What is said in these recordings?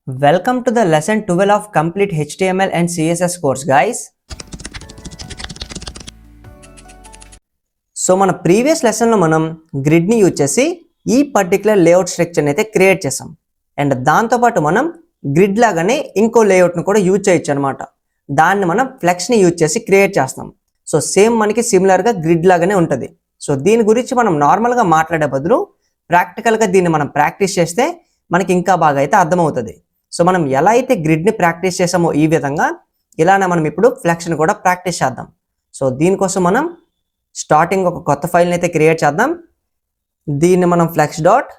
Welcome to the lesson 12 of complete HTML and CSS course, guys. So మన previous లెసన్లో మనం గ్రిడ్ని use చేసి ఈ పర్టికులర్ లేఅవుట్ స్ట్రక్చర్ని అయితే క్రియేట్ చేసాం. అండ్ దాంతోపాటు మనం గ్రిడ్ లాగానే ఇంకో లేఅవుట్ను కూడా యూజ్ చేయొచ్చు అనమాట. దాన్ని మనం ఫ్లెక్స్ని యూజ్ చేసి క్రియేట్ చేస్తాం. సో సేమ్ మనకి సిమిలర్గా గ్రిడ్ లాగానే ఉంటుంది. సో దీని గురించి మనం నార్మల్గా మాట్లాడే బదులు ప్రాక్టికల్గా దీన్ని మనం ప్రాక్టీస్ చేస్తే మనకి ఇంకా బాగా అయితే అర్థమవుతుంది. సో మనం ఎలా అయితే గ్రిడ్ని ప్రాక్టీస్ చేసామో ఈ విధంగా ఇలానే మనం ఇప్పుడు ఫ్లెక్స్ని కూడా ప్రాక్టీస్ చేద్దాం. సో దీనికోసం మనం స్టార్టింగ్ ఒక కొత్త ఫైల్ని అయితే క్రియేట్ చేద్దాం. దీన్ని మనం ఫ్లెక్స్ డాట్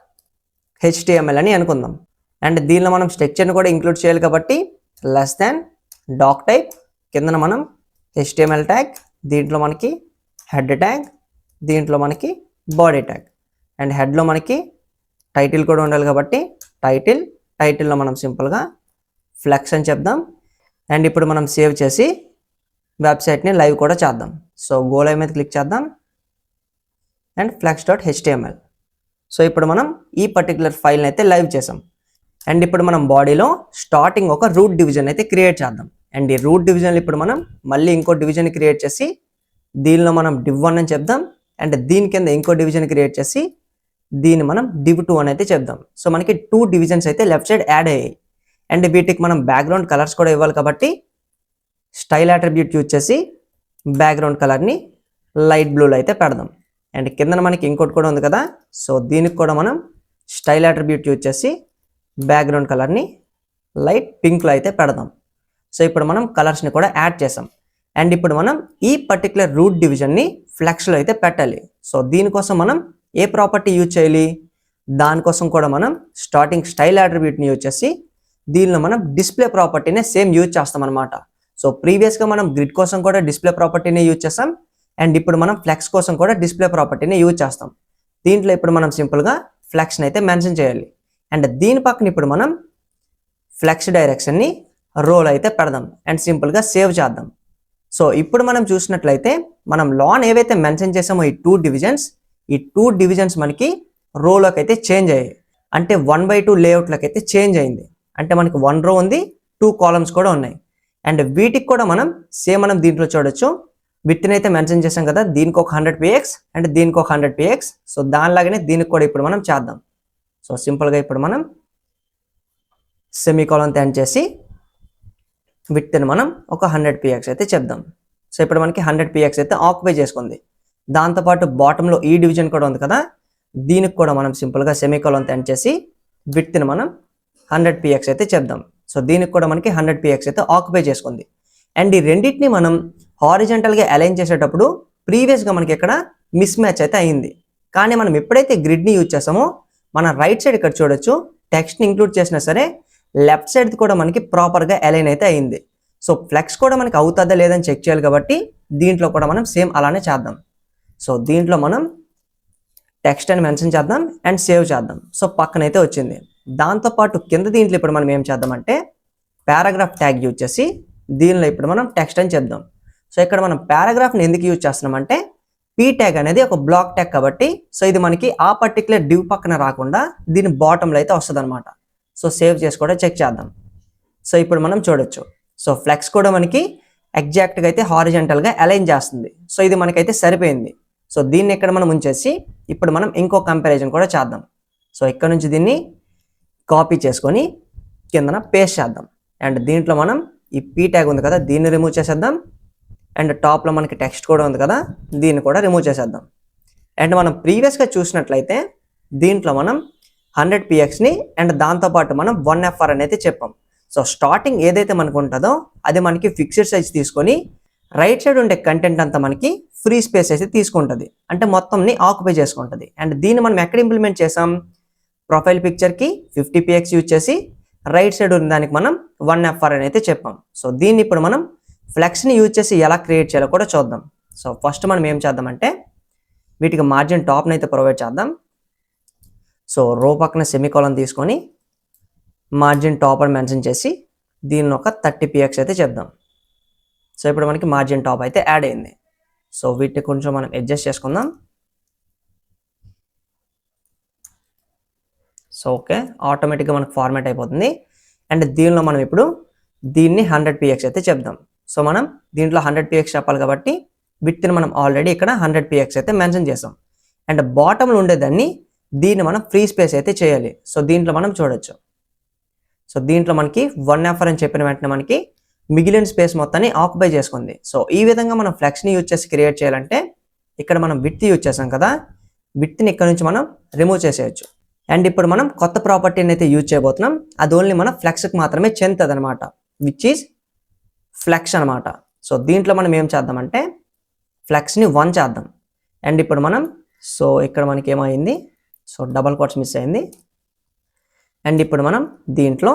హెచ్టిఎంఎల్ అని అనుకుందాం. అండ్ దీనిలో మనం స్ట్రక్చర్ని కూడా ఇంక్లూడ్ చేయాలి కాబట్టి లెస్ దాన్ డాక్ టైప్ కిందన మనం హెచ్టిఎంఎల్ ట్యాగ్, దీంట్లో మనకి హెడ్ ట్యాగ్, దీంట్లో మనకి బాడీ ట్యాగ్. అండ్ హెడ్లో మనకి టైటిల్ కూడా ఉండాలి కాబట్టి టైటిల్లో మనం సింపుల్గా ఫ్లెక్స్ అని చెప్దాం. అండ్ ఇప్పుడు మనం సేవ్ చేసి వెబ్సైట్ని లైవ్ కూడా చేద్దాం. సో గో లైవ్ మీద క్లిక్ చేద్దాం and flex dot HTML. So ఇప్పుడు మనం ఈ పర్టికులర్ ఫైల్ని అయితే లైవ్ చేసాం. అండ్ ఇప్పుడు మనం బాడీలో స్టార్టింగ్ ఒక రూట్ డివిజన్ అయితే క్రియేట్ చేద్దాం. అండ్ ఈ రూట్ డివిజన్లో ఇప్పుడు మనం మళ్ళీ ఇంకో డివిజన్ క్రియేట్ చేసి దీనిలో మనం div1 అని చెప్దాం. అండ్ దీని కింద ఇంకో డివిజన్ క్రియేట్ చేసి దీన్ని మనం div2 అని అయితే చెప్దాం. సో మనకి 2 డివిజన్స్ అయితే లెఫ్ట్ సైడ్ యాడ్ అయ్యాయి. అండ్ వీటికి మనం బ్యాక్గ్రౌండ్ కలర్స్ కూడా ఇవ్వాలి కాబట్టి స్టైల్ అట్రిబ్యూట్ యూజ్ చేసి బ్యాక్గ్రౌండ్ కలర్ని లైట్ బ్లూలో అయితే పెడదాం. అండ్ కింద మనకి ఇంకోటి కూడా ఉంది కదా, సో దీనికి కూడా మనం స్టైల్ అట్రిబ్యూట్ యూజ్ చేసి బ్యాక్గ్రౌండ్ కలర్ని లైట్ పింక్లో అయితే పెడదాం. సో ఇప్పుడు మనం కలర్స్ని కూడా యాడ్ చేసాం. అండ్ ఇప్పుడు మనం ఈ పర్టికులర్ రూట్ డివిజన్ని ఫ్లెక్స్లో అయితే పెట్టాలి. సో దీనికోసం మనం ఏ ప్రాపర్టీ యూజ్ చేయాలి, దానికోసం కూడా మనం స్టార్టింగ్ స్టైల్ అట్రిబ్యూట్ని యూజ్ చేసి దీనిలో మనం డిస్ప్లే ప్రాపర్టీనే సేమ్ యూజ్ చేస్తాం అనమాట. సో ప్రీవియస్గా మనం గ్రిడ్ కోసం కూడా డిస్ప్లే ప్రాపర్టీని యూజ్ చేస్తాం. అండ్ ఇప్పుడు మనం ఫ్లెక్స్ కోసం కూడా డిస్ప్లే ప్రాపర్టీని యూజ్ చేస్తాం. దీంట్లో ఇప్పుడు మనం సింపుల్గా ఫ్లెక్స్ని అయితే మెన్షన్ చేయాలి. అండ్ దీని పక్కన ఇప్పుడు మనం ఫ్లెక్స్ డైరెక్షన్ని రోల్ అయితే పెడదాం అండ్ సింపుల్గా సేవ్ చేద్దాం. సో ఇప్పుడు మనం చూసినట్లయితే మనం లాన్ ఏవైతే మెన్షన్ చేసామో ఈ 2 డివిజన్స్ మనకి రోలోకి అయితే చేంజ్ అయ్యాయి. అంటే 1/2 లేఅవుట్లోకి అయితే చేంజ్ అయింది. అంటే మనకి 1 రో ఉంది, 2 కాలమ్స్ కూడా ఉన్నాయి. అండ్ వీటికి కూడా మనం మనం దీంట్లో చూడొచ్చు విత్ని అయితే మెన్షన్ చేసాం కదా, దీనికి ఒక 100 px అండ్ దీనికి ఒక 100 px. సో దానిలాగానే దీనికి కూడా ఇప్పుడు మనం చేద్దాం. సో సింపుల్గా ఇప్పుడు మనం సెమీకోలన్ ఎండ్ చేసి విత్ని మనం ఒక 100 px అయితే చెప్దాం. సో ఇప్పుడు మనకి 100 px అయితే ఆక్యుపై చేసుకుంది. దాంతోపాటు బాటంలో ఈ డివిజన్ కూడా ఉంది కదా, దీనికి కూడా మనం సింపుల్గా సెమీకోలన్ ఎండ్ చేసి విత్ని మనం 100 px అయితే చెప్దాం. సో దీనికి కూడా మనకి 100 px అయితే ఆక్యుపై చేసుకుంది. అండ్ ఈ రెండింటిని మనం హారిజంటల్గా అలైన్ చేసేటప్పుడు ప్రీవియస్గా మనకి ఇక్కడ మిస్ మ్యాచ్ అయితే అయింది. కానీ మనం ఎప్పుడైతే గ్రిడ్ని యూజ్ చేసామో మన రైట్ సైడ్ ఇక్కడ చూడొచ్చు టెక్స్ట్ని ఇంక్లూడ్ చేసినా సరే లెఫ్ట్ సైడ్ కూడా మనకి ప్రాపర్గా అలైన్ అయితే అయింది. సో ఫ్లెక్స్ కూడా మనకి అవుతుందా లేదని చెక్ చేయాలి కాబట్టి దీంట్లో కూడా మనం సేమ్ అలానే చేద్దాం. సో దీంట్లో మనం టెక్స్ట్ అని మెన్షన్ చేద్దాం అండ్ సేవ్ చేద్దాం. సో పక్కనైతే వచ్చింది. దాంతోపాటు కింద దీంట్లో ఇప్పుడు మనం ఏం చేద్దామంటే పారాగ్రాఫ్ ట్యాగ్ యూజ్ చేసి దీనిలో ఇప్పుడు మనం టెక్స్ట్ అని చెప్దాం. సో ఇక్కడ మనం పారాగ్రాఫ్ని ఎందుకు యూజ్ చేస్తున్నామంటే పీ ట్యాగ్ అనేది ఒక బ్లాక్ ట్యాగ్ కాబట్టి సో ఇది మనకి ఆ పర్టికులర్ డివ్ పక్కన రాకుండా దీని బాటంలో అయితే వస్తుంది అనమాట. సో సేవ్ చేసి కూడా చెక్ చేద్దాం. సో ఇప్పుడు మనం చూడొచ్చు సో ఫ్లెక్స్ కూడా మనకి ఎగ్జాక్ట్గా అయితే హారిజంటల్గా అలైన్ చేస్తుంది. సో ఇది మనకైతే సరిపోయింది. సో దీన్ని ఇక్కడ మనం ఉంచేసి ఇప్పుడు మనం ఇంకో కంపారిజన్ కూడా చేద్దాం. సో ఇక్కడ నుంచి దీన్ని కాపీ చేసుకొని కిందన పేస్ట్ చేద్దాం. అండ్ దీంట్లో మనం ఈ పీ ట్యాగ్ ఉంది కదా, దీన్ని రిమూవ్ చేసేద్దాం. అండ్ టాప్లో మనకి టెక్స్ట్ కూడా ఉంది కదా, దీన్ని కూడా రిమూవ్ చేసేద్దాం. అండ్ మనం ప్రీవియస్గా చూసినట్లయితే దీంట్లో మనం 100 pxని అండ్ దాంతోపాటు మనం 1fr అనేది చెప్పాం. సో స్టార్టింగ్ ఏదైతే మనకు ఉంటుందో అది మనకి ఫిక్స్డ్ సైజ్ తీసుకొని రైట్ సైడ్ ఉండే కంటెంట్ అంతా మనకి ఫ్రీ స్పేస్ అయితే తీసుకుంటుంది. అంటే మొత్తంని ఆక్యుపై చేసుకుంటుంది. అండ్ దీన్ని మనం ఎక్కడ ఇంప్లిమెంట్ చేసాం, ప్రొఫైల్ పిక్చర్కి 50 px యూజ్ చేసి రైట్ సైడ్ ఉన్న దానికి మనం 1fr అని అయితే చెప్పాం. సో దీన్ని ఇప్పుడు మనం ఫ్లెక్స్ని యూజ్ చేసి ఎలా క్రియేట్ చేయాలో కూడా చూద్దాం. సో ఫస్ట్ మనం ఏం చేద్దామంటే వీటికి మార్జిన్ టాప్ని అయితే ప్రొవైడ్ చేద్దాం. సో రో పక్కన సెమీకోలన్ తీసుకొని మార్జిన్ టాప్ అని మెన్షన్ చేసి దీన్ని ఒక 30 px అయితే చెప్దాం. సో ఇప్పుడు మనకి మార్జిన్ టాప్ అయితే యాడ్ అయింది. సో వీటిని కొంచెం మనం అడ్జస్ట్ చేసుకుందాం. సో ఓకే, ఆటోమేటిక్గా మనకు ఫార్మాట్ అయిపోతుంది. అండ్ దీనిలో మనం ఇప్పుడు దీన్ని 100px అయితే చెప్దాం. సో మనం దీంట్లో 100px చెప్పాలి కాబట్టి విత్ని మనం ఆల్రెడీ ఇక్కడ 100px అయితే మెన్షన్ చేసాం. అండ్ బాటంలో ఉండేదాన్ని దీన్ని మనం ఫ్రీ స్పేస్ అయితే చేయాలి. సో దీంట్లో మనం చూడొచ్చు. సో దీంట్లో మనకి 1F అని చెప్పిన వెంటనే మనకి మిగిలిన స్పేస్ మొత్తాన్ని ఆక్యుపై చేసుకుంది. సో ఈ విధంగా మనం ఫ్లెక్స్ని యూజ్ చేసి క్రియేట్ చేయాలంటే ఇక్కడ మనం విత్ యూజ్ చేసాం కదా, విత్ని ఇక్కడ నుంచి మనం రిమూవ్ చేసేయచ్చు. అండ్ ఇప్పుడు మనం కొత్త ప్రాపర్టీని అయితే యూజ్ చేయబోతున్నాం. అది ఓన్లీ మన ఫ్లెక్స్కి మాత్రమే చెందుతుంది అనమాట, విచ్ ఈజ్ ఫ్లెక్స్ అనమాట. సో దీంట్లో మనం ఏం చేద్దామంటే ఫ్లెక్స్ని 1 చేద్దాం. అండ్ ఇప్పుడు మనం సో ఇక్కడ మనకి ఏమైంది, సో డబల్ కోట్స్ మిస్ అయింది. అండ్ ఇప్పుడు మనం దీంట్లో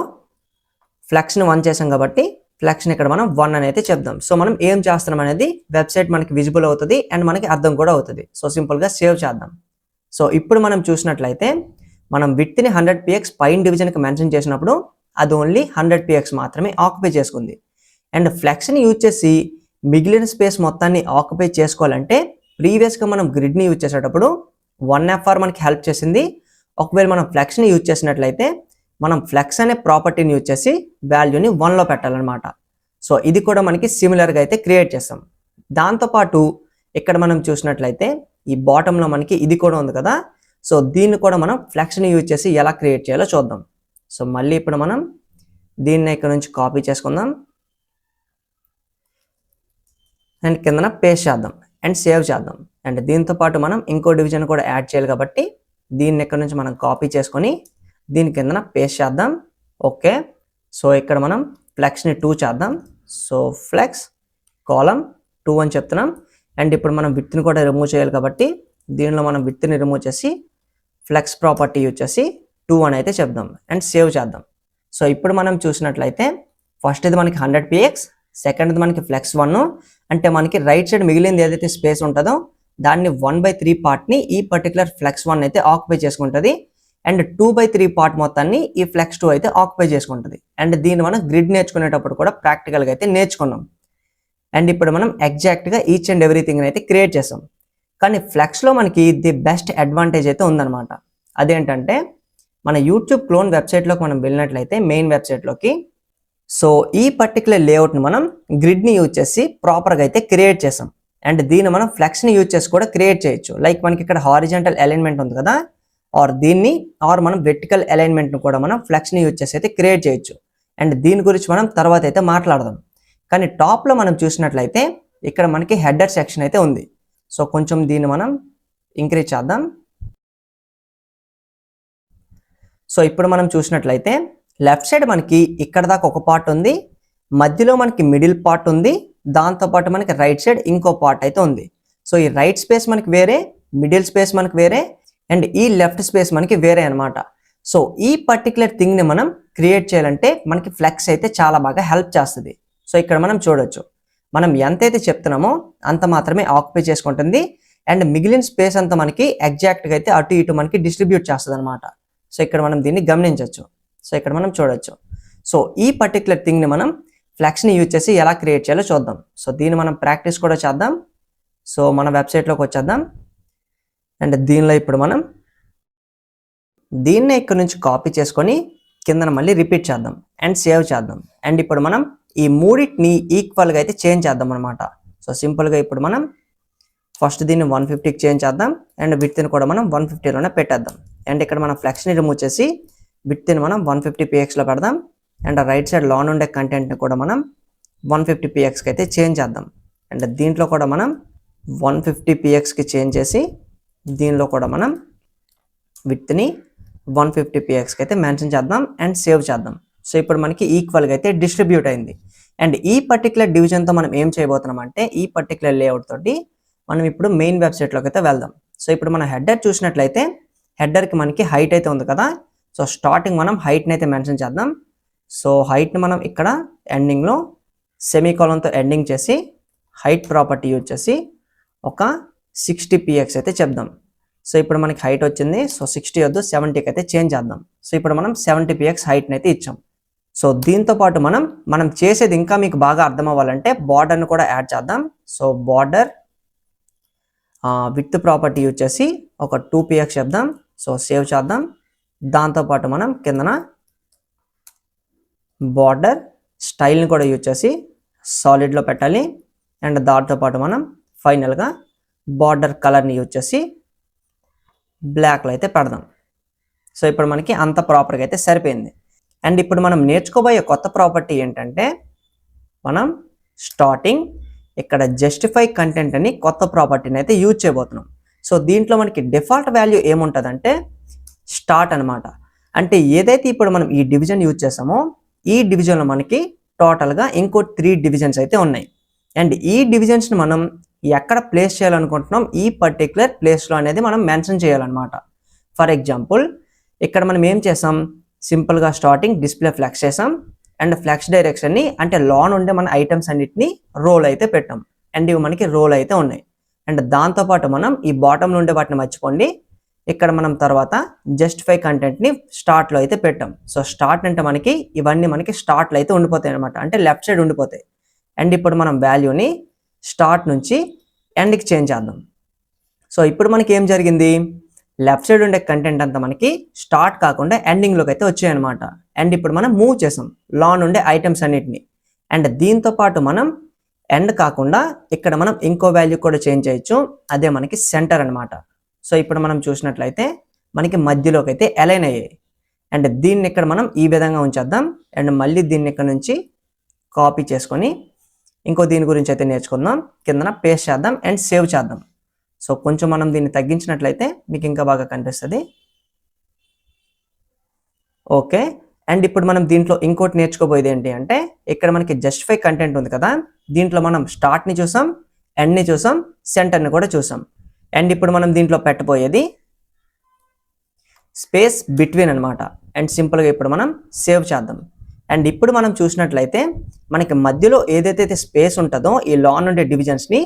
ఫ్లెక్స్ని 1 చేసాం కాబట్టి ఫ్లెక్స్ని ఇక్కడ మనం 1 అని అయితే చెప్దాం. సో మనం ఏం చేస్తున్నాం అనేది వెబ్సైట్ మనకి విజిబుల్ అవుతుంది అండ్ మనకి అర్థం కూడా అవుతుంది. సో సింపుల్గా సేవ్ చేద్దాం. సో ఇప్పుడు మనం చూసినట్లయితే మనం విత్ని 100px పైన డివిజన్కి మెన్షన్ చేసినప్పుడు అది ఓన్లీ 100px మాత్రమే ఆక్యుపై చేసుకుంది. అండ్ ఫ్లెక్స్ని యూజ్ చేసి మిగిలిన స్పేస్ మొత్తాన్ని ఆక్యుపై చేసుకోవాలంటే ప్రీవియస్గా మనం గ్రిడ్ని యూజ్ చేసేటప్పుడు 1FR మనకి హెల్ప్ చేసింది. ఒకవేళ మనం ఫ్లెక్స్ని యూజ్ చేసినట్లయితే మనం ఫ్లెక్స్ అనే ప్రాపర్టీని యూజ్ చేసి వాల్యూని 1లో పెట్టాలన్నమాట. సో ఇది కూడా మనకి సిమిలర్గా అయితే క్రియేట్ చేస్తాం. దాంతోపాటు ఇక్కడ మనం చూసినట్లయితే ఈ బాటంలో మనకి ఇది కూడా ఉంది కదా, సో దీన్ని కూడా మనం ఫ్లెక్స్ని యూజ్ చేసి ఎలా క్రియేట్ చేయాలో చూద్దాం. సో మళ్ళీ ఇప్పుడు మనం దీన్ని ఇక్కడ నుంచి కాపీ చేసుకుందాం అండ్ కిందన పేస్ట్ చేద్దాం అండ్ సేవ్ చేద్దాం. అండ్ దీంతో పాటు మనం ఇంకో డివిజన్ కూడా యాడ్ చేయాలి కాబట్టి దీన్ని ఇక్కడ నుంచి మనం కాపీ చేసుకొని దీని కిందన పేస్ట్ చేద్దాం. ఓకే, సో ఇక్కడ మనం ఫ్లెక్స్ని 2 చేద్దాం. సో ఫ్లెక్స్ కాలమ్ 2 అని చెప్తున్నాం. అండ్ ఇప్పుడు మనం విత్ని కూడా రిమూవ్ చేయాలి కాబట్టి దీనిలో మనం విత్ని రిమూవ్ చేసి ఫ్లెక్స్ ప్రాపర్టీ యూజ్ చేసి 2 అని అయితే చెప్దాం అండ్ సేవ్ చేద్దాం. సో ఇప్పుడు మనం చూసినట్లయితే ఫస్ట్ ఇది మనకి 100px, సెకండ్ది మనకి ఫ్లెక్స్ 1. అంటే మనకి రైట్ సైడ్ మిగిలింది ఏదైతే స్పేస్ ఉంటుందో దాన్ని 1/3 పార్ట్ని ఈ పర్టికులర్ ఫ్లెక్స్ 1 అయితే ఆక్యుపై చేసుకుంటుంది. అండ్ 2/3 పార్ట్ మొత్తాన్ని ఈ ఫ్లెక్స్ 2 అయితే ఆక్యుపై చేసుకుంటుంది. అండ్ దీన్ని మనం గ్రిడ్ నేర్చుకునేటప్పుడు కూడా ప్రాక్టికల్గా అయితే నేర్చుకున్నాం. అండ్ ఇప్పుడు మనం ఎగ్జాక్ట్గా ఈచ్ అండ్ ఎవ్రీథింగ్ అయితే క్రియేట్ చేసాం. కానీ ఫ్లెక్స్లో మనకి ది బెస్ట్ అడ్వాంటేజ్ అయితే ఉందన్నమాట. అదేంటంటే మన యూట్యూబ్ క్లోన్ వెబ్సైట్లోకి మనం వెళ్ళినట్లయితే మెయిన్ వెబ్సైట్లోకి, సో ఈ పర్టికులర్ లేఅవుట్ని మనం గ్రిడ్ని యూజ్ చేసి ప్రాపర్గా అయితే క్రియేట్ చేసాం. అండ్ దీన్ని మనం ఫ్లెక్స్ని యూజ్ చేసి కూడా క్రియేట్ చేయొచ్చు. లైక్ మనకి ఇక్కడ హారిజాంటల్ అలైన్మెంట్ ఉంది కదా, ఆర్ మనం వెర్టికల్ అలైన్మెంట్ను కూడా మనం ఫ్లెక్స్ని యూజ్ చేసి అయితే క్రియేట్ చేయొచ్చు. అండ్ దీని గురించి మనం తర్వాత అయితే మాట్లాడదాం. కానీ టాప్లో మనం చూసినట్లయితే ఇక్కడ మనకి హెడర్ సెక్షన్ అయితే ఉంది. సో కొంచెం దీన్ని మనం ఇంక్రీజ్ చేద్దాం. సో ఇప్పుడు మనం చూసినట్లయితే లెఫ్ట్ సైడ్ మనకి ఇక్కడ దాకా ఒక పార్ట్ ఉంది, మధ్యలో మనకి మిడిల్ పార్ట్ ఉంది, దాంతోపాటు మనకి రైట్ సైడ్ ఇంకో పార్ట్ అయితే ఉంది. సో ఈ రైట్ స్పేస్ మనకి వేరే, మిడిల్ స్పేస్ మనకి వేరే, అండ్ ఈ లెఫ్ట్ స్పేస్ మనకి వేరే అనమాట. సో ఈ పర్టికులర్ థింగ్ని మనం క్రియేట్ చేయాలంటే మనకి ఫ్లెక్స్ అయితే చాలా బాగా హెల్ప్ చేస్తుంది. సో ఇక్కడ మనం చూడొచ్చు, మనం ఎంతైతే చెప్తున్నామో అంత మాత్రమే ఆక్యుపై చేసుకుంటుంది. అండ్ మిగిలిన స్పేస్ అంతా మనకి ఎగ్జాక్ట్గా అయితే అటు ఇటు మనకి డిస్ట్రిబ్యూట్ చేస్తుంది అనమాట. సో ఇక్కడ మనం దీన్ని గమనించవచ్చు. సో ఇక్కడ మనం చూడొచ్చు. సో ఈ పర్టికులర్ థింగ్ని మనం ఫ్లెక్స్ని యూజ్ చేసి ఎలా క్రియేట్ చేయాలో చూద్దాం. సో దీన్ని మనం ప్రాక్టీస్ కూడా చేద్దాం. సో మన వెబ్సైట్లోకి వచ్చేద్దాం. అండ్ దీనిలో ఇప్పుడు మనం దీన్నే ఇక్కడ నుంచి కాపీ చేసుకొని కిందన మళ్ళీ రిపీట్ చేద్దాం అండ్ సేవ్ చేద్దాం. అండ్ ఇప్పుడు మనం ఈ మూడింటిని ఈక్వల్గా అయితే చేంజ్ చేద్దాం అనమాట. సో సింపుల్గా ఇప్పుడు మనం ఫస్ట్ దీన్ని 150కి చేంజ్ చేద్దాం అండ్ విడ్త్ని కూడా మనం 150లోనే పెట్టేద్దాం. అండ్ ఇక్కడ మనం ఫ్లెక్స్ని రిమూవ్ చేసి విడ్త్ని మనం 150pxలో పెడదాం. అండ్ రైట్ సైడ్ లోన్ ఉండే కంటెంట్ని కూడా మనం 150pxకి అయితే చేంజ్ చేద్దాం. అండ్ దీంట్లో కూడా మనం 150pxకి చేంజ్ చేసి దీనిలో కూడా మనం విడ్త్ని 150pxకి అయితే మెన్షన్ చేద్దాం అండ్ సేవ్ చేద్దాం. సో ఇప్పుడు మనకి ఈక్వల్గా అయితే డిస్ట్రిబ్యూట్ అయింది. అండ్ ఈ పర్టికులర్ డివిజన్తో మనం ఏం చేయబోతున్నాం అంటే ఈ పర్టికులర్ లేఅవుట్ తోటి మనం ఇప్పుడు మెయిన్ వెబ్సైట్లోకి అయితే వెళ్దాం. సో ఇప్పుడు మన హెడర్ చూసినట్లయితే హెడర్కి మనకి హైట్ అయితే ఉంది కదా, సో స్టార్టింగ్ మనం హైట్ని అయితే మెన్షన్ చేద్దాం. సో హైట్ని మనం ఇక్కడ ఎండింగ్లో సెమీకోలన్తో ఎండింగ్ చేసి హైట్ ప్రాపర్టీ యూజ్ చేసి ఒక 60px అయితే చెప్దాం. సో ఇప్పుడు మనకి హైట్ వచ్చింది, సో 60 వద్దు 70కి అయితే చేంజ్ చేద్దాం. సో ఇప్పుడు మనం 70px హైట్ని అయితే ఇచ్చాం. సో దీంతో పాటు మనం చేసేది ఇంకా మీకు బాగా అర్థం అవ్వాలంటే బార్డర్ని కూడా యాడ్ చేద్దాం. So border with property use చేసి ఒక 2px చెప్దాం. సో సేవ్ చేద్దాం. దాంతోపాటు మనం కిందన బార్డర్ స్టైల్ని కూడా యూజ్ చేసి సాలిడ్లో పెట్టాలి. అండ్ దాంతోపాటు మనం ఫైనల్గా బార్డర్ కలర్ని యూజ్ చేసి బ్లాక్లో అయితే పెడదాం. సో ఇప్పుడు మనకి అంత ప్రాపర్గా అయితే సరిపోయింది. అండ్ ఇప్పుడు మనం నేర్చుకోబోయే కొత్త ప్రాపర్టీ ఏంటంటే, మనం స్టార్టింగ్ ఇక్కడ జస్టిఫై కంటెంట్ అని కొత్త ప్రాపర్టీని అయితే యూజ్ చేయబోతున్నాం. సో దీంట్లో మనకి డిఫాల్ట్ వాల్యూ ఏముంటుందంటే స్టార్ట్ అనమాట. అంటే ఏదైతే ఇప్పుడు మనం ఈ డివిజన్ యూజ్ చేసామో ఈ డివిజన్లో మనకి టోటల్గా ఇంకో 3 డివిజన్స్ అయితే ఉన్నాయి. అండ్ ఈ డివిజన్స్ని మనం ఎక్కడ ప్లేస్ చేయాలనుకుంటున్నాం, ఈ పర్టికులర్ ప్లేస్లో అనేది మనం మెన్షన్ చేయాలన్నమాట. ఫర్ ఎగ్జాంపుల్ ఇక్కడ మనం ఏం చేసాం, సింపుల్గా స్టార్టింగ్ డిస్ప్లే ఫ్లెక్స్ చేసాం. అండ్ ఫ్లెక్స్ డైరెక్షన్ని అంటే లాన్ ఉండే మన ఐటమ్స్ అన్నిటిని రోల్ అయితే పెట్టాం. అండ్ ఇవి మనకి రోల్ అయితే ఉన్నాయి. అండ్ దాంతోపాటు మనం ఈ బాటంలో ఉండే వాటిని మర్చిపోండి, ఇక్కడ మనం తర్వాత జస్టిఫై కంటెంట్ని స్టార్ట్లో అయితే పెట్టాం. సో స్టార్ట్ అంటే మనకి ఇవన్నీ మనకి స్టార్ట్లో అయితే ఉండిపోతాయి అనమాట, అంటే లెఫ్ట్ సైడ్ ఉండిపోతాయి. అండ్ ఇప్పుడు మనం వాల్యూని స్టార్ట్ నుంచి ఎండ్కి చేంజ్ చేద్దాం. సో ఇప్పుడు మనకి ఏం జరిగింది, లెఫ్ట్ సైడ్ ఉండే కంటెంట్ అంతా మనకి స్టార్ట్ కాకుండా ఎండింగ్లోకి అయితే వచ్చాయన్నమాట. అండ్ ఇప్పుడు మనం మూవ్ చేసాం లాన్ ఉండే ఐటమ్స్ అన్నిటిని. అండ్ దీంతో పాటు మనం ఎండ్ కాకుండా ఇక్కడ మనం ఇంకో వాల్యూ కూడా చేంజ్ చేయొచ్చు, అదే మనకి సెంటర్ అనమాట. సో ఇప్పుడు మనం చూసినట్లయితే మనకి మధ్యలోకి అయితే అలైన్ అయ్యాయి. అండ్ దీన్ని ఇక్కడ మనం ఈ విధంగా ఉంచేద్దాం. అండ్ మళ్ళీ దీన్ని ఇక్కడ నుంచి కాపీ చేసుకొని ఇంకో దీని గురించి అయితే నేర్చుకుందాం, కిందన పేస్ట్ చేద్దాం అండ్ సేవ్ చేద్దాం. సో కొంచెం మనం దీన్ని తగ్గించినట్లయితే మీకు ఇంకా బాగా కనిపిస్తుంది. ఓకే. అండ్ ఇప్పుడు మనం దీంట్లో ఇంకోటి నేర్చుకోబోయేది ఏంటి అంటే, ఇక్కడ మనకి జస్టిఫై కంటెంట్ ఉంది కదా, దీంట్లో మనం స్టార్ట్ని చూసాం, ఎండ్ని చూసాం, సెంటర్ని కూడా చూసాం. అండ్ ఇప్పుడు మనం దీంట్లో పెట్టబోయేది స్పేస్ బిట్వీన్ అనమాట. అండ్ సింపుల్గా ఇప్పుడు మనం సేవ్ చేద్దాం. అండ్ ఇప్పుడు మనం చూసినట్లయితే మనకి మధ్యలో ఏదైతే స్పేస్ ఉంటుందో ఈ లాన్ ఉండే డివిజన్స్ని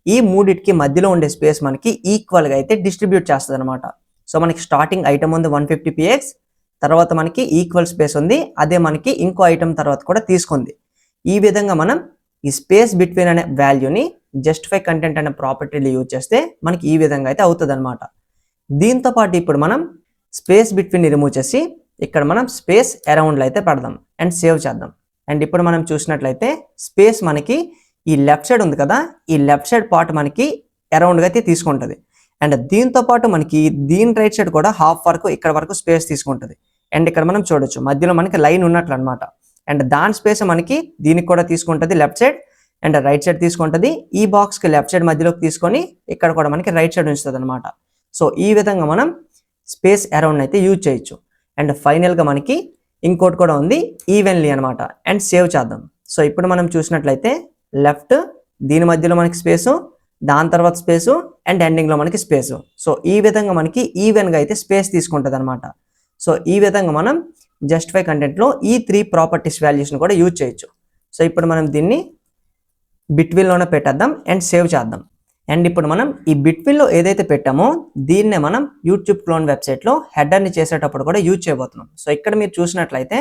ఈ మూడిటికి మధ్యలో ఉండే స్పేస్ మనకి ఈక్వల్గా అయితే డిస్ట్రిబ్యూట్ చేస్తుంది అనమాట. సో మనకి స్టార్టింగ్ ఐటమ్ ఉంది 150 px, తర్వాత మనకి ఈక్వల్ స్పేస్ ఉంది, అదే మనకి ఇంకో ఐటమ్ తర్వాత కూడా తీసుకుంది. ఈ విధంగా మనం ఈ స్పేస్ బిట్వీన్ అనే వాల్యూని జస్టిఫై కంటెంట్ అనే ప్రాపర్టీలు యూజ్ చేస్తే మనకి ఈ విధంగా అయితే అవుతుంది అనమాట. దీంతో పాటు ఇప్పుడు మనం స్పేస్ బిట్వీన్ రిమూవ్ చేసి ఇక్కడ మనం స్పేస్ అరౌండ్లో అయితే పెడదాం అండ్ సేవ్ చేద్దాం. అండ్ ఇప్పుడు మనం చూసినట్లయితే స్పేస్ మనకి ఈ లెఫ్ట్ సైడ్ ఉంది కదా, ఈ లెఫ్ట్ సైడ్ పార్ట్ మనకి అరౌండ్గా అయితే తీసుకుంటుంది. అండ్ దీంతో పాటు మనకి దీని రైట్ సైడ్ కూడా హాఫ్ వరకు ఇక్కడ వరకు స్పేస్ తీసుకుంటుంది. అండ్ ఇక్కడ మనం చూడొచ్చు మధ్యలో మనకి లైన్ ఉన్నట్లు అనమాట. అండ్ దాని స్పేస్ మనకి దీనికి కూడా తీసుకుంటుంది left side and right side తీసుకుంటుంది. ఈ బాక్స్కి లెఫ్ట్ సైడ్ మధ్యలోకి తీసుకొని ఇక్కడ కూడా మనకి రైట్ సైడ్ ఉంచుతుంది అనమాట. సో ఈ విధంగా మనం స్పేస్ అరౌండ్ అయితే యూజ్ చేయొచ్చు. అండ్ ఫైనల్గా మనకి ఇంకోటి కూడా ఉంది ఈవెన్లీ అనమాట. అండ్ సేవ్ చేద్దాం. సో ఇప్పుడు మనం చూసినట్లయితే లెఫ్ట్ దీని మధ్యలో మనకి స్పేసు, దాని తర్వాత స్పేసు అండ్ ఎండింగ్లో మనకి స్పేసు. సో ఈ విధంగా మనకి ఈవెన్గా అయితే స్పేస్ తీసుకుంటుంది అనమాట. సో ఈ విధంగా మనం జస్టిఫై కంటెంట్లో ఈ 3 ప్రాపర్టీస్ వాల్యూస్ని కూడా యూజ్ చేయొచ్చు. సో ఇప్పుడు మనం దీన్ని బిట్వీన్లోనే పెట్టేద్దాం అండ్ సేవ్ చేద్దాం. అండ్ ఇప్పుడు మనం ఈ బిట్వీన్లో ఏదైతే పెట్టామో దీన్నే మనం యూట్యూబ్ క్లోన్ వెబ్సైట్లో హెడర్ని చేసేటప్పుడు కూడా యూజ్ చేయబోతున్నాం. సో ఇక్కడ మీరు చూసినట్లయితే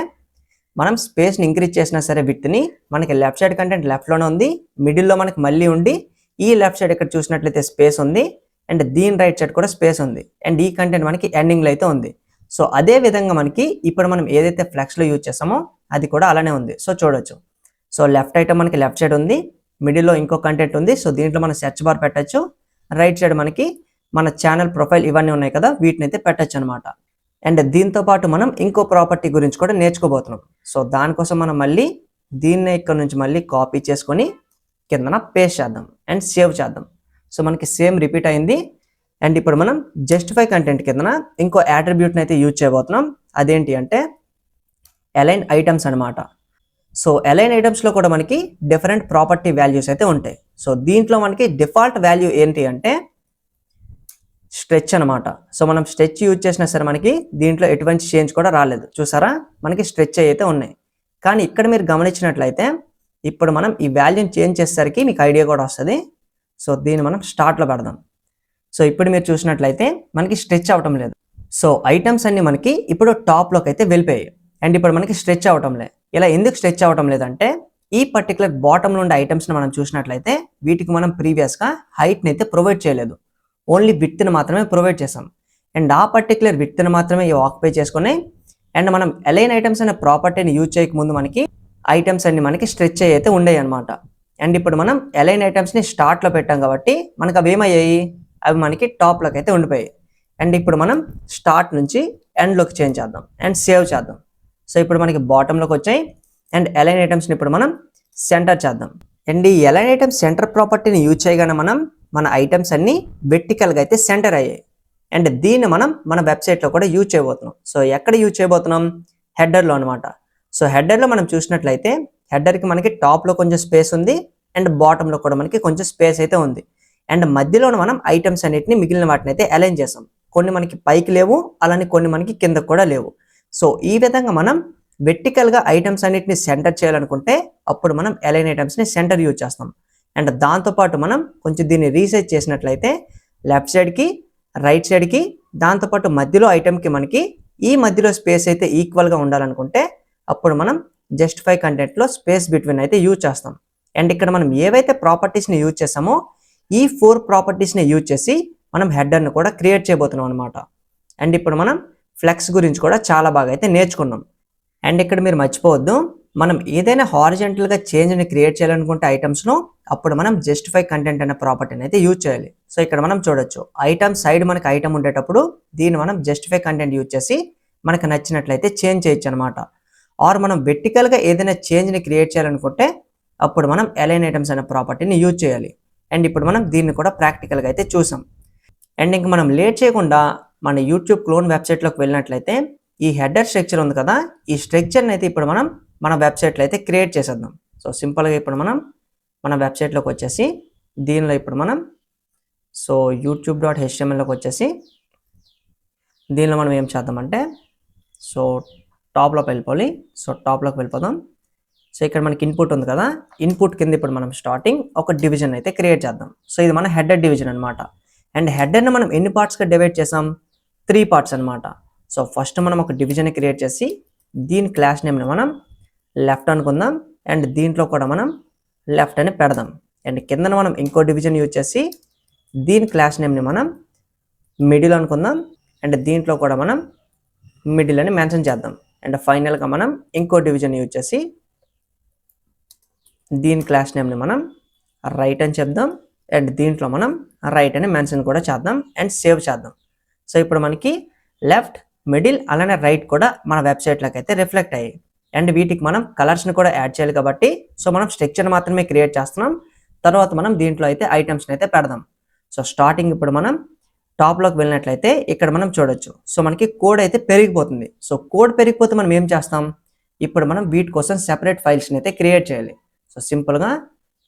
మనం స్పేస్ని ఇంక్రీజ్ చేసినా సరే విడ్త్ని మనకి లెఫ్ట్ సైడ్ కంటెంట్ లెఫ్ట్లోనే ఉంది, మిడిల్లో మనకి మళ్ళీ ఉండి ఈ లెఫ్ట్ సైడ్ ఇక్కడ చూసినట్లయితే స్పేస్ ఉంది అండ్ దీని రైట్ సైడ్ కూడా స్పేస్ ఉంది అండ్ ఈ కంటెంట్ మనకి ఎండింగ్లో అయితే ఉంది. సో అదే విధంగా మనకి ఇప్పుడు మనం ఏదైతే ఫ్లెక్స్లో యూజ్ చేసామో అది కూడా అలానే ఉంది. సో చూడొచ్చు. సో లెఫ్ట్ ఐటమ్ మనకి లెఫ్ట్ సైడ్ ఉంది, మిడిల్లో ఇంకో కంటెంట్ ఉంది. సో దీంట్లో మనం సెర్చ్ బార్ పెట్టచ్చు, రైట్ సైడ్ మనకి మన ఛానల్ ప్రొఫైల్ ఇవన్నీ ఉన్నాయి కదా, వీటిని అయితే పెట్టచ్చు అనమాట. అండ్ దీంతో పాటు మనం ఇంకో ప్రాపర్టీ గురించి కూడా నేర్చుకోబోతున్నాం. సో దానికోసం మనం మళ్ళీ దీన్ని ఇక్కడ నుంచి మళ్ళీ కాపీ చేసుకొని కిందన పేస్ట్ చేద్దాం అండ్ సేవ్ చేద్దాం. సో మనకి సేమ్ రిపీట్ అయింది. అండ్ ఇప్పుడు మనం జస్టిఫై కంటెంట్ కిందన ఇంకో యాట్రిబ్యూట్ని అయితే యూజ్ చేయబోతున్నాం. అదేంటి అంటే అలైన్ ఐటమ్స్ అనమాట. సో అలైన్ ఐటమ్స్లో కూడా మనకి డిఫరెంట్ ప్రాపర్టీ వాల్యూస్ అయితే ఉంటాయి. సో దీంట్లో మనకి డిఫాల్ట్ వాల్యూ ఏంటి అంటే స్ట్రెచ్ అనమాట. సో మనం స్ట్రెచ్ యూజ్ చేసినా సరే మనకి దీంట్లో ఎటువంటి చేంజ్ కూడా రాలేదు. చూసారా, మనకి స్ట్రెచ్ అయితే ఉన్నాయి. కానీ ఇక్కడ మీరు గమనించినట్లయితే ఇప్పుడు మనం ఈ వాల్యూని చేంజ్ చేసేసరికి మీకు ఐడియా కూడా వస్తుంది. సో దీన్ని మనం స్టార్ట్లో పెడదాం. సో ఇప్పుడు మీరు చూసినట్లయితే మనకి స్ట్రెచ్ అవటం లేదు. సో ఐటమ్స్ అన్ని మనకి ఇప్పుడు టాప్లోకి అయితే వెళ్ళిపోయాయి అండ్ ఇప్పుడు మనకి స్ట్రెచ్ అవటం లేదు. ఇలా ఎందుకు స్ట్రెచ్ అవటం లేదంటే ఈ పర్టికులర్ బాటంలో ఉండే ఐటమ్స్ని మనం చూసినట్లయితే వీటికి మనం ప్రీవియస్గా హైట్ని అయితే ప్రొవైడ్ చేయలేదు, ఓన్లీ విడ్త్ని మాత్రమే ప్రొవైడ్ చేసాం. అండ్ ఆ పర్టికులర్ విడ్త్ని మాత్రమే ఆక్యుపై చేసుకొని అండ్ మనం అలైన్ ఐటమ్స్ అనే ప్రాపర్టీని యూజ్ చేయకముందు మనకి ఐటమ్స్ అన్ని మనకి స్ట్రెచ్ అయితే ఉండేవి అనమాట. అండ్ ఇప్పుడు మనం అలైన్ ఐటమ్స్ని స్టార్ట్లో పెట్టాం కాబట్టి మనకు అవి ఏమయ్యాయి, అవి మనకి టాప్లోకి అయితే ఉండిపోయాయి. అండ్ ఇప్పుడు మనం స్టార్ట్ నుంచి ఎండ్లోకి చేంజ్ చేద్దాం అండ్ సేవ్ చేద్దాం. సో ఇప్పుడు మనకి బాటంలోకి వచ్చాయి. అండ్ అలైన్ ఐటమ్స్ని ఇప్పుడు మనం సెంటర్ చేద్దాం. అండ్ ఈ అలైన్ ఐటమ్స్ సెంటర్ ప్రాపర్టీని యూజ్ చేయగానే మనం మన ఐటమ్స్ అన్ని వెర్టికల్గా అయితే సెంటర్ అయ్యాయి. అండ్ దీన్ని మనం మన వెబ్సైట్లో కూడా యూజ్ చేయబోతున్నాం. సో ఎక్కడ యూజ్ చేయబోతున్నాం, హెడర్లో అనమాట. సో హెడర్లో మనం చూసినట్లయితే హెడర్కి మనకి టాప్లో కొంచెం స్పేస్ ఉంది అండ్ బాటంలో కూడా మనకి కొంచెం స్పేస్ అయితే ఉంది. అండ్ మధ్యలో మనం ఐటమ్స్ అన్నిటిని మిగిలిన వాటిని అయితే అలైన్ చేసాం. కొన్ని మనకి పైకి లేవు, అలానే కొన్ని మనకి కిందకు కూడా లేవు. సో ఈ విధంగా మనం వెర్టికల్గా ఐటమ్స్ అన్నిటిని సెంటర్ చేయాలనుకుంటే అప్పుడు మనం అలైన్ ఐటమ్స్ని సెంటర్ యూజ్ చేస్తాం. అండ్ దాంతోపాటు మనం కొంచెం దీన్ని రీసెర్చ్ చేసినట్లయితే లెఫ్ట్ సైడ్కి రైట్ సైడ్కి దాంతోపాటు మధ్యలో ఐటమ్కి మనకి ఈ మధ్యలో స్పేస్ అయితే ఈక్వల్గా ఉండాలనుకుంటే అప్పుడు మనం జస్టిఫై కంటెంట్లో స్పేస్ బిట్వీన్ అయితే యూజ్ చేస్తాం. అండ్ ఇక్కడ మనం ఏవైతే ప్రాపర్టీస్ని యూజ్ చేసామో ఈ 4 ప్రాపర్టీస్ని యూజ్ చేసి మనం హెడర్ను కూడా క్రియేట్ చేయబోతున్నాం అనమాట. అండ్ ఇప్పుడు మనం ఫ్లెక్స్ గురించి కూడా చాలా బాగా అయితే నేర్చుకున్నాం. అండ్ ఇక్కడ మీరు మర్చిపోవద్దు, మనం ఏదైనా హారిజెంటల్గా చేంజ్ని క్రియేట్ చేయాలనుకుంటే ఐటమ్స్లో అప్పుడు మనం జస్టిఫై కంటెంట్ అనే ప్రాపర్టీని అయితే యూజ్ చేయాలి. సో ఇక్కడ మనం చూడొచ్చు ఐటమ్ సైడ్ మనకి ఐటమ్ ఉండేటప్పుడు దీన్ని మనం జస్టిఫై కంటెంట్ యూజ్ చేసి మనకు నచ్చినట్లయితే చేంజ్ చేయొచ్చు అనమాట. ఆర్ మనం వెర్టికల్గా ఏదైనా చేంజ్ని క్రియేట్ చేయాలనుకుంటే అప్పుడు మనం అలైన్ ఐటమ్స్ అనే ప్రాపర్టీని యూజ్ చేయాలి. అండ్ ఇప్పుడు మనం దీన్ని కూడా ప్రాక్టికల్గా అయితే చూసాం. అండ్ ఇంక మనం లేట్ చేయకుండా మన యూట్యూబ్ క్లోన్ వెబ్సైట్లోకి వెళ్ళినట్లయితే ఈ హెడర్ స్ట్రక్చర్ ఉంది కదా, ఈ స్ట్రక్చర్ని అయితే ఇప్పుడు మనం మన వెబ్సైట్లో అయితే క్రియేట్ చేసేద్దాం. సో సింపుల్గా ఇప్పుడు మనం మన వెబ్సైట్లోకి వచ్చేసి దీనిలో ఇప్పుడు మనం సో youtube.htmlలోకి వచ్చేసి దీనిలో మనం ఏం చేద్దామంటే సో టాప్లోకి వెళ్ళిపోవాలి. సో టాప్లోకి వెళ్ళిపోదాం. సో ఇక్కడ మనకి ఇన్పుట్ ఉంది కదా, ఇన్పుట్ కింద ఇప్పుడు మనం స్టార్టింగ్ ఒక డివిజన్ అయితే క్రియేట్ చేద్దాం. సో ఇది మన హెడర్ డివిజన్ అనమాట. అండ్ హెడర్ని మనం ఎన్ని పార్ట్స్గా డివైడ్ చేసాం, 3 పార్ట్స్ అనమాట. సో ఫస్ట్ మనం ఒక డివిజన్ క్రియేట్ చేసి దీని క్లాస్ నేమ్ని మనం లెఫ్ట్ అనుకుందాం. అండ్ దీంట్లో కూడా మనం లెఫ్ట్ అని పెడదాం. అండ్ కిందన మనం ఇంకో డివిజన్ యూజ్ చేసి దీని క్లాస్ నేమ్ని మనం మిడిల్ అనుకుందాం. అండ్ దీంట్లో కూడా మనం మిడిల్ అని మెన్షన్ చేద్దాం. అండ్ ఫైనల్గా మనం ఇంకో డివిజన్ యూజ్ చేసి దీని క్లాస్ నేమ్ని మనం రైట్ అని చెప్దాం. అండ్ దీంట్లో మనం రైట్ అని మెన్షన్ కూడా చేద్దాం అండ్ సేవ్ చేద్దాం. సో ఇప్పుడు మనకి లెఫ్ట్, మిడిల్ అలానే రైట్ కూడా మన వెబ్సైట్లోకి అయితే రిఫ్లెక్ట్ అయ్యాయి. అండ్ వీటికి మనం కలర్స్ని కూడా యాడ్ చేయాలి కాబట్టి సో మనం స్ట్రక్చర్ మాత్రమే క్రియేట్ చేస్తున్నాం. తర్వాత మనం దీంట్లో అయితే ఐటమ్స్ని అయితే పెడదాం. సో స్టార్టింగ్ ఇప్పుడు మనం టాప్లోకి వెళ్ళినట్లయితే ఇక్కడ మనం చూడొచ్చు. సో మనకి కోడ్ అయితే పెరిగిపోతుంది. సో కోడ్ పెరిగిపోతే మనం ఏం చేస్తాం, ఇప్పుడు మనం వీటి కోసం సెపరేట్ ఫైల్స్ని అయితే క్రియేట్ చేయాలి. సో సింపుల్గా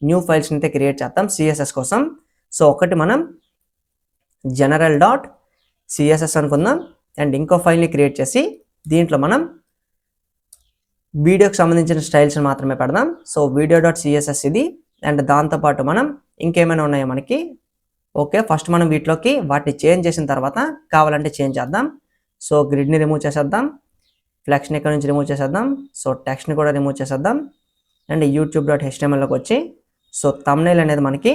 న్యూ ఫైల్స్ని అయితే క్రియేట్ చేస్తాం సిఎస్ఎస్ కోసం. సో ఒకటి మనం general.css అనుకుందాం. అండ్ ఇంకో ఫైల్ని క్రియేట్ చేసి దీంట్లో మనం వీడియోకి సంబంధించిన స్టైల్స్ని మాత్రమే పెడదాం. సో video.css ఇది. అండ్ దాంతోపాటు మనం ఇంకేమైనా ఉన్నాయో మనకి ఓకే, ఫస్ట్ మనం వీటిలోకి వాటిని చేంజ్ చేసిన తర్వాత కావాలంటే చేంజ్ చేద్దాం. సో గ్రిడ్ని రిమూవ్ చేసేద్దాం, ఫ్లెక్స్ని ఇక్కడ నుంచి రిమూవ్ చేసేద్దాం, సో టెక్స్ట్ని కూడా రిమూవ్ చేసేద్దాం. అండ్ youtube.htmlలోకి వచ్చి సో థంబ్నెయిల్ అనేది మనకి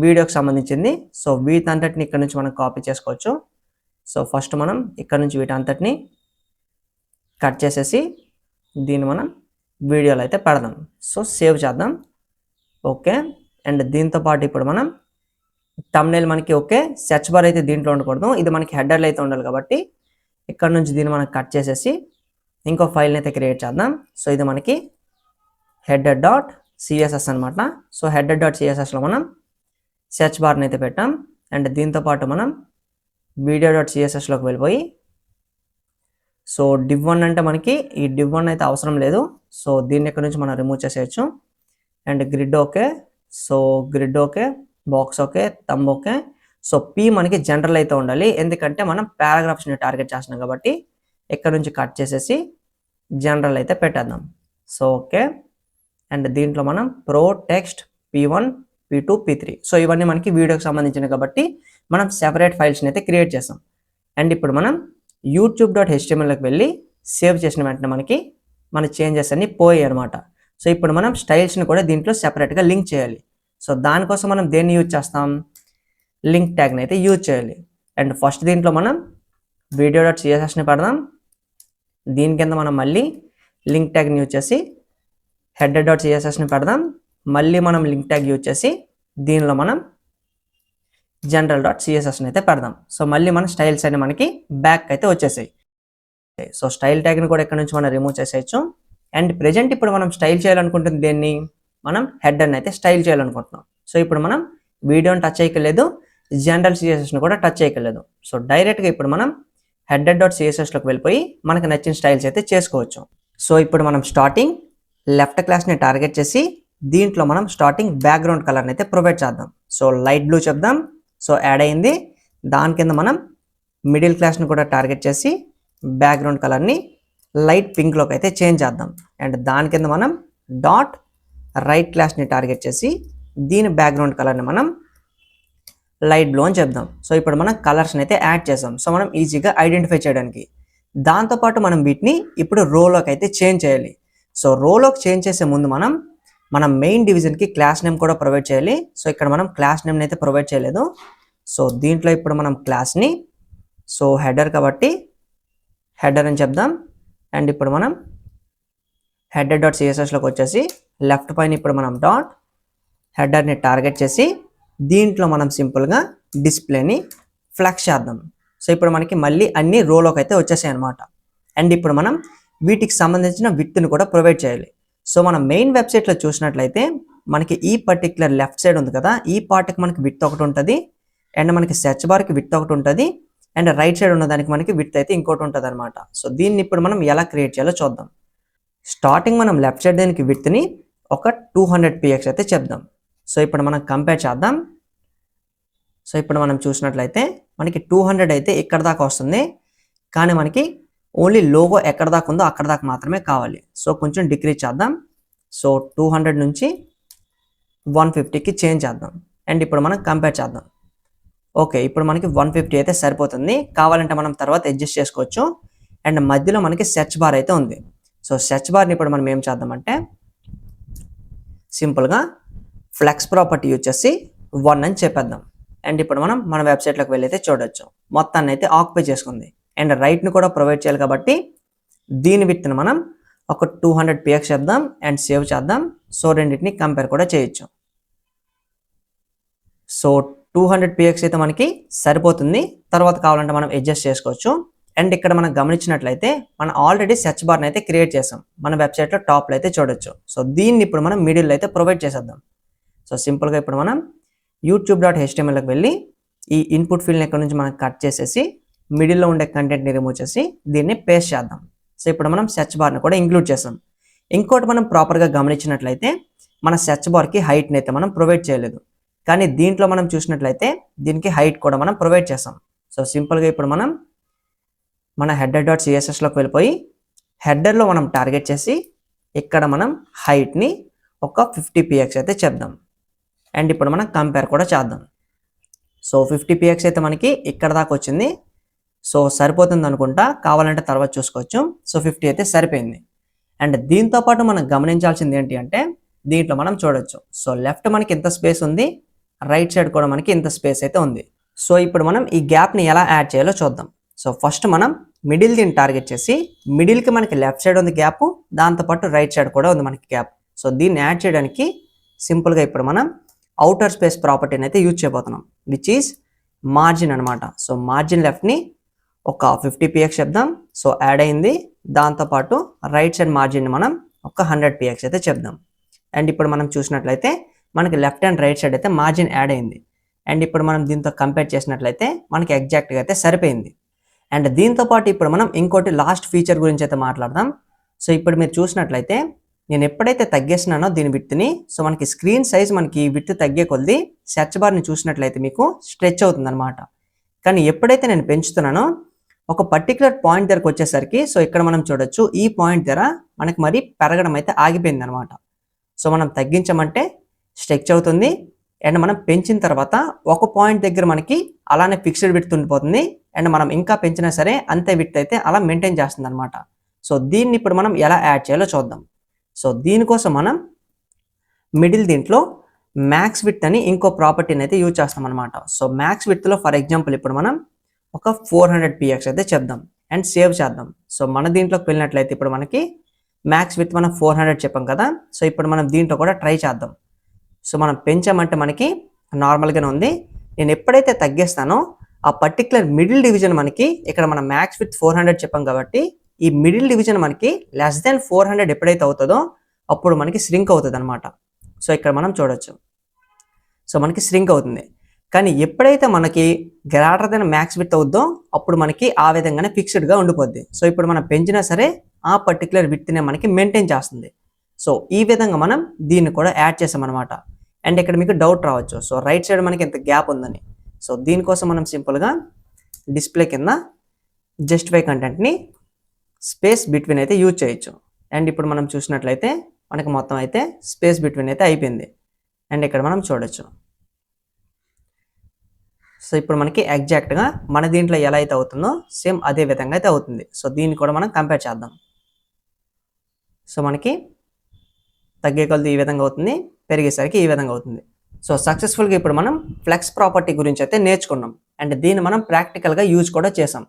వీడియోకి సంబంధించింది. సో వీటంతటిని ఇక్కడ నుంచి మనం కాపీ చేసుకోవచ్చు. సో ఫస్ట్ మనం ఇక్కడ నుంచి వీటంతటిని కట్ చేసేసి దీన్ని మనం వీడియోలో అయితే పెడదాం. సో సేవ్ చేద్దాం. ఓకే, అండ్ దీంతో పాటు ఇప్పుడు మనం థంబ్నెయిల్ మనకి ఓకే, సెర్చ్ బార్ అయితే దీంట్లో ఉండకూడదు, ఇది మనకి హెడర్లో అయితే ఉండాలి కాబట్టి ఇక్కడ నుంచి దీన్ని మనం కట్ చేసేసి ఇంకో ఫైల్ని అయితే క్రియేట్ చేద్దాం. సో ఇది మనకి header.css అనమాట. సో header.cssలో మనం సెర్చ్ బార్ని అయితే పెట్టాం. అండ్ దీంతో పాటు మనం video.cssలోకి వెళ్ళిపోయి సో div1 అంటే మనకి ఈ div1 అయితే అవసరం లేదు. సో దీన్ని ఇక్కడ నుంచి మనం రిమూవ్ చేసేయచ్చు. And grid okay, so grid okay, box okay, thumb okay. So P మనకి జనరల్ అయితే ఉండాలి, ఎందుకంటే మనం పారాగ్రాఫ్స్ని టార్గెట్ చేస్తున్నాం కాబట్టి ఇక్కడ నుంచి కట్ చేసేసి జనరల్ అయితే పెట్టేద్దాం. సో ఓకే, అండ్ దీంట్లో మనం pro text P1, P2, P3. So ఇవన్నీ మనకి వీడియోకి సంబంధించినవి కాబట్టి మనం సెపరేట్ ఫైల్స్ని అయితే క్రియేట్ చేసాం. అండ్ ఇప్పుడు మనం youtube.htmlలోకి వెళ్ళి సేవ్ చేసిన వెంటనే మనకి మన చేంజెస్ అన్ని పోయాయి అనమాట. సో ఇప్పుడు మనం స్టైల్స్ని కూడా దీంట్లో సెపరేట్గా లింక్ చేయాలి. సో దానికోసం మనం దేన్ని యూజ్ చేస్తాం, లింక్ ట్యాగ్ని అయితే యూజ్ చేయాలి. అండ్ ఫస్ట్ దీంట్లో మనం video.cssని పెడదాం. దీని కింద మనం మళ్ళీ లింక్ ట్యాగ్ని యూజ్ చేసి హెడర్ డాట్ సిఎస్ఎస్ని పెడదాం. మళ్ళీ మనం లింక్ ట్యాగ్ యూజ్ చేసి దీనిలో మనం జనరల్ డాట్ సిఎస్ఎస్ని అయితే పెడదాం. సో మళ్ళీ మన స్టైల్స్ అని మనకి బ్యాక్ అయితే వచ్చేసాయి. సో స్టైల్ ట్యాగ్ని కూడా ఇక్కడ నుంచి మనం రిమూవ్ చేసేయచ్చు. అండ్ ప్రెజెంట్ ఇప్పుడు మనం స్టైల్ చేయాలనుకుంటుంది దేన్ని, మనం హెడర్ని అయితే స్టైల్ చేయాలనుకుంటున్నాం. సో ఇప్పుడు మనం వీడియోని టచ్ చేయకలేదు, జనరల్ సిఎస్ఎస్ని కూడా టచ్ చేయకలేదు. సో డైరెక్ట్గా ఇప్పుడు మనం హెడర్ డాట్ సిఎస్ఎస్లోకి వెళ్ళిపోయి మనకు నచ్చిన స్టైల్స్ అయితే చేసుకోవచ్చు. సో ఇప్పుడు మనం స్టార్టింగ్ లెఫ్ట్ క్లాస్ని టార్గెట్ చేసి దీంట్లో మనం స్టార్టింగ్ బ్యాక్గ్రౌండ్ కలర్ని అయితే ప్రొవైడ్ చేద్దాం. సో లైట్ బ్లూ చెప్దాం. సో యాడ్ అయింది. దాని కింద మనం మిడిల్ క్లాస్ని కూడా టార్గెట్ చేసి బ్యాక్గ్రౌండ్ కలర్ని లైట్ పింక్లోకి అయితే చేంజ్ చేద్దాం. అండ్ దాని కింద మనం డాట్ రైట్ క్లాస్ని టార్గెట్ చేసి దీని బ్యాక్గ్రౌండ్ కలర్ని మనం లైట్ బ్లూ అని చెప్దాం. సో ఇప్పుడు మనం కలర్స్ని అయితే యాడ్ చేసాం. సో మనం ఈజీగా ఐడెంటిఫై చేయడానికి. దాంతోపాటు మనం వీటిని ఇప్పుడు రోలోకి అయితే చేంజ్ చేయాలి. సో రోలోకి చేంజ్ చేసే ముందు మన మెయిన్ డివిజన్కి క్లాస్ నేమ్ కూడా ప్రొవైడ్ చేయాలి. సో ఇక్కడ మనం క్లాస్ నేమ్ని అయితే ప్రొవైడ్ చేయలేదు. సో దీంట్లో ఇప్పుడు మనం క్లాస్ని సో హెడర్ కాబట్టి హెడర్ అని చెప్దాం. అండ్ ఇప్పుడు మనం హెడర్ డాట్ సిఎస్ఎస్లోకి వచ్చేసి లెఫ్ట్ పైన ఇప్పుడు మనం డాట్ హెడర్ని టార్గెట్ చేసి దీంట్లో మనం సింపుల్గా డిస్ప్లేని ఫ్లెక్స్ చేద్దాం. సో ఇప్పుడు మనకి మళ్ళీ అన్ని రోలోకి అయితే వచ్చేసాయి అనమాట. అండ్ ఇప్పుడు మనం వీటికి సంబంధించిన విత్ని కూడా ప్రొవైడ్ చేయాలి. సో మన మెయిన్ వెబ్సైట్లో చూసినట్లయితే మనకి ఈ పర్టికులర్ లెఫ్ట్ సైడ్ ఉంది కదా, ఈ పార్ట్కి మనకి విత్ ఒకటి ఉంటుంది, అండ్ మనకి సెర్చ్ బార్కి విత్ ఒకటి ఉంటుంది, అండ్ రైట్ సైడ్ ఉన్నదానికి మనకి విత్ అయితే ఇంకోటి ఉంటుంది అనమాట. సో దీన్ని ఇప్పుడు మనం ఎలా క్రియేట్ చేయాలో చూద్దాం. స్టార్టింగ్ మనం లెఫ్ట్ సైడ్ దీనికి విత్ని ఒక 200 px అయితే చెప్దాం. సో ఇప్పుడు మనం కంపేర్ చేద్దాం. సో ఇప్పుడు మనం చూసినట్లయితే మనకి 200 అయితే ఇక్కడ దాకా వస్తుంది, కానీ మనకి ఓన్లీ లోగో ఎక్కడ దాకా ఉందో అక్కడ దాకా మాత్రమే కావాలి. సో కొంచెం డిక్రీజ్ చేద్దాం. సో 200 నుంచి 150కి చేంజ్ చేద్దాం. అండ్ ఇప్పుడు మనం కంపేర్ చేద్దాం. ఓకే, ఇప్పుడు మనకి 150 అయితే సరిపోతుంది. కావాలంటే మనం తర్వాత అడ్జస్ట్ చేసుకోవచ్చు. అండ్ మధ్యలో మనకి సెర్చ్ బార్ అయితే ఉంది. సో సెర్చ్ బార్ని ఇప్పుడు మనం ఏం చేద్దామంటే సింపుల్గా ఫ్లెక్స్ ప్రాపర్టీ యూజ్ చేసి 1 అని చెప్పేద్దాం. అండ్ ఇప్పుడు మనం మన వెబ్సైట్లోకి వెళ్ళి అయితే చూడొచ్చు, మొత్తాన్ని అయితే ఆక్యుపై చేసుకుంది. అండ్ రైట్ని కూడా ప్రొవైడ్ చేయాలి కాబట్టి దీని విత్ని మనం ఒక 200 px చెప్దాం అండ్ సేవ్ చేద్దాం. సో రెండింటిని కంపేర్ కూడా చేయొచ్చు. సో 200 px అయితే మనకి సరిపోతుంది. తర్వాత కావాలంటే మనం అడ్జస్ట్ చేసుకోవచ్చు. అండ్ ఇక్కడ మనం గమనించినట్లయితే మనం ఆల్రెడీ సెర్చ్ బార్ని అయితే క్రియేట్ చేసాం. మన వెబ్సైట్లో టాప్లో అయితే చూడొచ్చు. సో దీన్ని ఇప్పుడు మనం మిడిల్లో అయితే ప్రొవైడ్ చేసేద్దాం. సో సింపుల్గా ఇప్పుడు మనం youtube.htmlకి వెళ్ళి ఈ ఇన్పుట్ ఫీల్డ్ని ఇక్కడ నుంచి మనం కట్ చేసేసి మిడిల్లో ఉండే కంటెంట్ని రిమూవ్ చేసి దీన్ని పేస్ట్ చేద్దాం. సో ఇప్పుడు మనం సెర్చ్ బార్ని కూడా ఇంక్లూడ్ చేసాం. ఇంకోటి మనం ప్రాపర్గా గమనించినట్లయితే మన సెర్చ్ బార్కి హైట్ని అయితే మనం ప్రొవైడ్ చేయలేదు, కానీ దీంట్లో మనం చూసినట్లయితే దీనికి హైట్ కూడా మనం ప్రొవైడ్ చేసాం. సో సింపుల్గా ఇప్పుడు మనం మన హెడర్ డాట్ సిఎస్ఎస్లోకి వెళ్ళిపోయి హెడర్లో మనం టార్గెట్ చేసి ఇక్కడ మనం హైట్ని ఒక 50 px అయితే చెప్దాం. అండ్ ఇప్పుడు మనం కంపేర్ కూడా చేద్దాం. సో 50 px అయితే మనకి ఇక్కడ దాకా వచ్చింది. సో సరిపోతుంది అనుకుంటా, కావాలంటే తర్వాత చూసుకోవచ్చు. సో 50 అయితే సరిపోయింది. అండ్ దీంతో పాటు మనం గమనించాల్సింది ఏంటి అంటే దీంట్లో మనం చూడొచ్చు. సో లెఫ్ట్ మనకి ఇంత స్పేస్ ఉంది, రైట్ సైడ్ కూడా మనకి ఇంత స్పేస్ అయితే ఉంది. సో ఇప్పుడు మనం ఈ గ్యాప్ని ఎలా యాడ్ చేయాలో చూద్దాం. సో ఫస్ట్ మనం మిడిల్ దీన్ని టార్గెట్ చేసి మిడిల్కి మనకి లెఫ్ట్ సైడ్ ఉంది గ్యాప్, దాంతోపాటు రైట్ సైడ్ కూడా ఉంది మనకి గ్యాప్. సో దీన్ని యాడ్ చేయడానికి సింపుల్గా ఇప్పుడు మనం అవుటర్ స్పేస్ ప్రాపర్టీని అయితే యూజ్ చేయబోతున్నాం, విచ్ ఈజ్ మార్జిన్ అనమాట. సో మార్జిన్ లెఫ్ట్ని ఒక 50 px చెప్దాం. సో యాడ్ అయింది. దాంతోపాటు రైట్ సైడ్ మార్జిన్ని మనం ఒక 100 px అయితే చెప్దాం. అండ్ ఇప్పుడు మనం చూసినట్లయితే మనకి లెఫ్ట్ అండ్ రైట్ సైడ్ అయితే మార్జిన్ యాడ్ అయింది. అండ్ ఇప్పుడు మనం దీంతో కంపేర్ చేసినట్లయితే మనకి ఎగ్జాక్ట్గా అయితే సరిపోయింది. అండ్ దీంతోపాటు ఇప్పుడు మనం ఇంకోటి లాస్ట్ ఫీచర్ గురించి అయితే మాట్లాడదాం. సో ఇప్పుడు మీరు చూసినట్లయితే నేను ఎప్పుడైతే తగ్గేసినానో దీని విత్ని, సో మనకి స్క్రీన్ సైజ్ మనకి విత్ తగ్గే కొద్దీ సెర్చ్ బార్ని చూసినట్లయితే మీకు స్ట్రెచ్ అవుతుంది అనమాట. కానీ ఎప్పుడైతే నేను పెంచుతున్నానో ఒక పర్టికులర్ పాయింట్ దగ్గరకు వచ్చేసరికి సో ఇక్కడ మనం చూడొచ్చు ఈ పాయింట్ దగ్గర మనకి మరి పెరగడం అయితే ఆగిపోయింది అనమాట. సో మనం తగ్గించమంటే స్ట్రెచ్ అవుతుంది. అండ్ మనం పెంచిన తర్వాత ఒక పాయింట్ దగ్గర మనకి అలానే ఫిక్స్డ్ విడ్త్ ఉండిపోతుంది. అండ్ మనం ఇంకా పెంచినా సరే అంతే విడ్త్ అయితే అలా మెయింటైన్ చేస్తుంది అనమాట. సో దీన్ని ఇప్పుడు మనం ఎలా యాడ్ చేయాలో చూద్దాం. సో దీనికోసం మనం మిడిల్ దీంట్లో మ్యాక్స్ విడ్త్ అని ఇంకో ప్రాపర్టీని అయితే యూజ్ చేస్తాం అనమాట. సో మ్యాక్స్ విడ్త్లో ఫర్ ఎగ్జాంపుల్ ఇప్పుడు మనం ఒక 400 px అయితే చెప్దాం. అండ్ సేవ్ చేద్దాం. సో మన దీంట్లోకి వెళ్ళినట్లయితే ఇప్పుడు మనకి మ్యాక్స్ విత్ మనం 400 చెప్పాం కదా. సో ఇప్పుడు మనం దీంట్లో కూడా ట్రై చేద్దాం. సో మనం పెంచామంటే మనకి నార్మల్గానే ఉంది. నేను ఎప్పుడైతే తగ్గిస్తానో ఆ పర్టికులర్ మిడిల్ డివిజన్ మనకి ఇక్కడ మనం మ్యాక్స్ విత్ 400 చెప్పాం కాబట్టి ఈ మిడిల్ డివిజన్ మనకి లెస్ దెన్ 400 ఎప్పుడైతే అవుతుందో అప్పుడు మనకి శ్రింక్ అవుతుంది అనమాట. సో ఇక్కడ మనం చూడొచ్చు. సో మనకి శ్రింక్ అవుతుంది. కానీ ఎప్పుడైతే మనకి గ్రేటర్ దెన్ మ్యాక్స్ విత్ అవుద్దో అప్పుడు మనకి ఆ విధంగానే ఫిక్స్డ్గా ఉండిపోద్ది. సో ఇప్పుడు మనం పెంచినా సరే ఆ పర్టికులర్ విత్నే మనకి మెయింటైన్ చేస్తుంది. సో ఈ విధంగా మనం దీన్ని కూడా యాడ్ చేసామన్నమాట. అండ్ ఇక్కడ మీకు డౌట్ రావచ్చు, సో రైట్ సైడ్ మనకి ఎంత గ్యాప్ ఉందని. సో దీనికోసం మనం సింపుల్గా డిస్ప్లే కింద జస్టిఫై కంటెంట్ని స్పేస్ బిట్వీన్ అయితే యూజ్ చేయొచ్చు. అండ్ ఇప్పుడు మనం చూసినట్లయితే మనకి మొత్తం అయితే స్పేస్ బిట్వీన్ అయితే అయిపోయింది. అండ్ ఇక్కడ మనం చూడొచ్చు. సో ఇప్పుడు మనకి ఎగ్జాక్ట్గా మన దీంట్లో ఎలా అయితే అవుతుందో సేమ్ అదే విధంగా అయితే అవుతుంది. సో దీన్ని కూడా మనం కంపేర్ చేద్దాం. సో మనకి తగ్గే కొలది ఈ విధంగా అవుతుంది, పెరిగేసరికి ఈ విధంగా అవుతుంది. సో సక్సెస్ఫుల్గా ఇప్పుడు మనం ఫ్లెక్స్ ప్రాపర్టీ గురించి అయితే నేర్చుకున్నాం. అండ్ దీన్ని మనం ప్రాక్టికల్గా యూజ్ కూడా చేసాం.